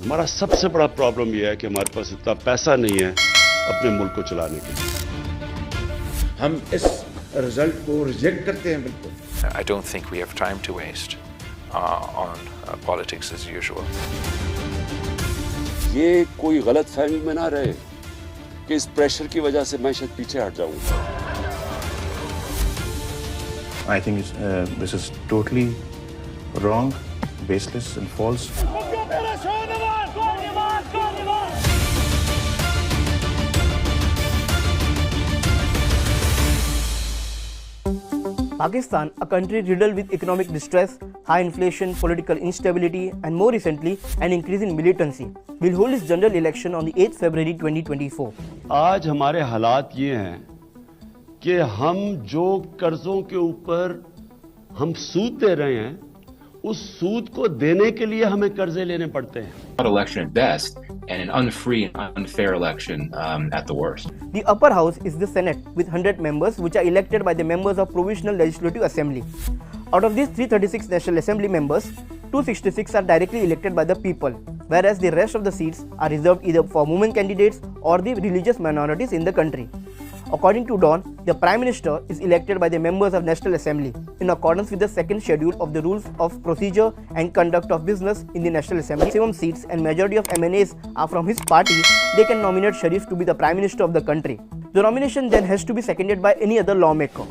हमारा सबसे बड़ा प्रॉब्लम यह है कि हमारे पास इतना पैसा नहीं है अपने मुल्क को चलाने के लिए। हम इस रिजल्ट को रिजेक्ट करते हैं बिल्कुल। I don't think we have time to waste on politics as usual. ये कोई गलत फहमी में ना रहे कि इस प्रेशर की वजह से मैं शायद पीछे हट जाऊं। I think this is totally wrong, baseless and false. Pakistan, a country riddled with economic distress, high inflation, political instability, and more recently, an increase in militancy, will hold its general election on the 8th February 2024. आज हमारे हालात ये हैं कि हम जो कर्जों के ऊपर हम सूद दे रहे हैं, उस सूद को देने के लिए हमें कर्जे लेने पड़ते हैं। Election at best, and an unfree and unfair election at the worst. The upper house is the Senate with 100 members, which are elected by the members of Provisional Legislative Assembly. Out of these 336 National Assembly members, 266 are directly elected by the people, whereas the rest of the seats are reserved either for women candidates or the religious minorities in the country. According to Dawn, the Prime Minister is elected by the members of National Assembly in accordance with the second schedule of the Rules of Procedure and Conduct of Business in the National Assembly. Maximum seats and majority of MNAs are from his party. They can nominate Sharif to be the Prime Minister of the country. The nomination then has to be seconded by any other lawmaker.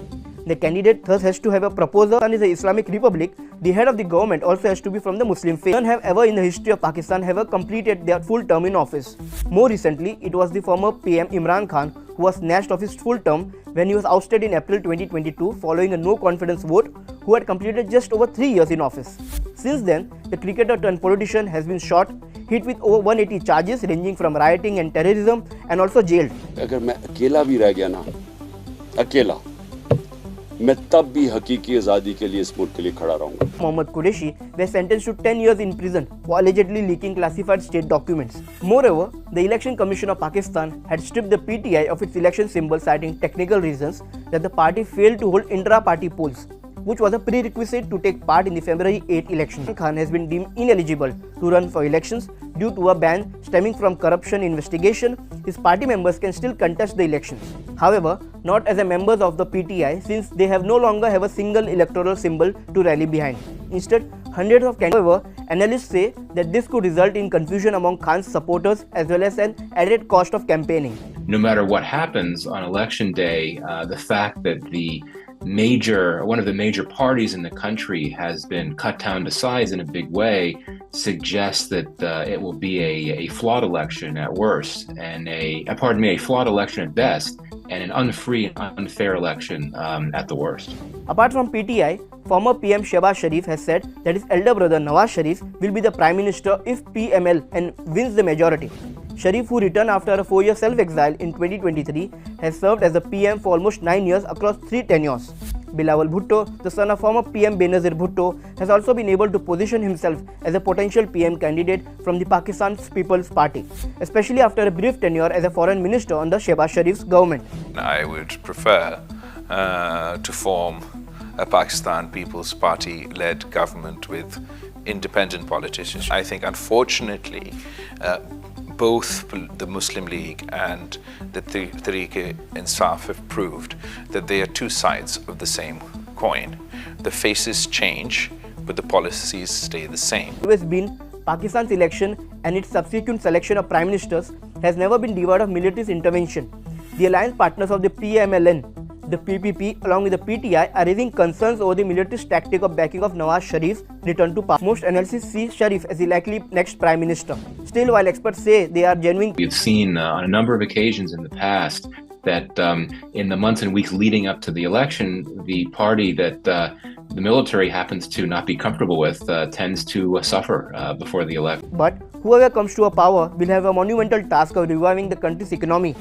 The candidate thus has to have a proposer. Pakistan is an Islamic republic. The head of the government also has to be from the Muslim faith. None have ever in the history of Pakistan ever completed their full term in office. More recently, it was the former PM Imran Khan who was snatched of his full term when he was ousted in April 2022 following a no confidence vote, who had completed just over 3 years in office. Since then, the cricketer turned politician has been shot, hit with over 180 charges ranging from rioting and terrorism, and also jailed. अगर मैं अकेला भी रह गया ना, अकेला, मैं तब भी हकीकी आज़ादी के लिए इस मुल्क के लिए खड़ा रहूंगा। Mohammad Qureshi were sentenced to 10 years in prison for allegedly leaking classified state documents. Moreover, the Election Commission of Pakistan had stripped the PTI of its election symbol, citing technical reasons that the party failed to hold intra-party polls, which was a prerequisite to take part in the February 8 election. Imran Khan has been deemed ineligible to run for elections due to a ban stemming from corruption investigation. His party members can still contest the elections. However, not as a members of the PTI, since they have no longer have a single electoral symbol to rally behind. Instead, hundreds of candidates. However, analysts say that this could result in confusion among Khan's supporters as well as an added cost of campaigning. No matter what happens on election day, the fact that one of the major parties in the country has been cut down to size in a big way suggests that it will be a flawed election at worst, and a flawed election at best, and an unfree and unfair election at the worst. Apart from PTI, former PM Shahbaz Sharif has said that his elder brother Nawaz Sharif will be the Prime Minister if PML and wins the majority. Sharif, who returned after a 4-year self-exile in 2023, has served as a PM for almost 9 years across 3 tenures. Bilawal Bhutto, the son of former PM Benazir Bhutto, has also been able to position himself as a potential PM candidate from the Pakistan People's Party, especially after a brief tenure as a foreign minister under Shehbaz Sharif's government. I would prefer to form a Pakistan People's Party-led government with independent politicians. I think, unfortunately, both the Muslim League and the Tehreek-e-Insaf have proved that they are two sides of the same coin. The faces change, but the policies stay the same. It has been Pakistan's election and its subsequent selection of prime ministers has never been devoid of military intervention. The alliance partners of the PMLN, the PPP, along with the PTI, are raising concerns over the militarist tactic of backing of Nawaz Sharif's return to power. Most analysts see Sharif as the likely next prime minister. Still, while experts say they are genuine, We've seen on a number of occasions in the past that in the months and weeks leading up to the election, the party that the military happens to not be comfortable with tends to suffer before the election. but whoever comes to power will have a monumental task of reviving the country's economy.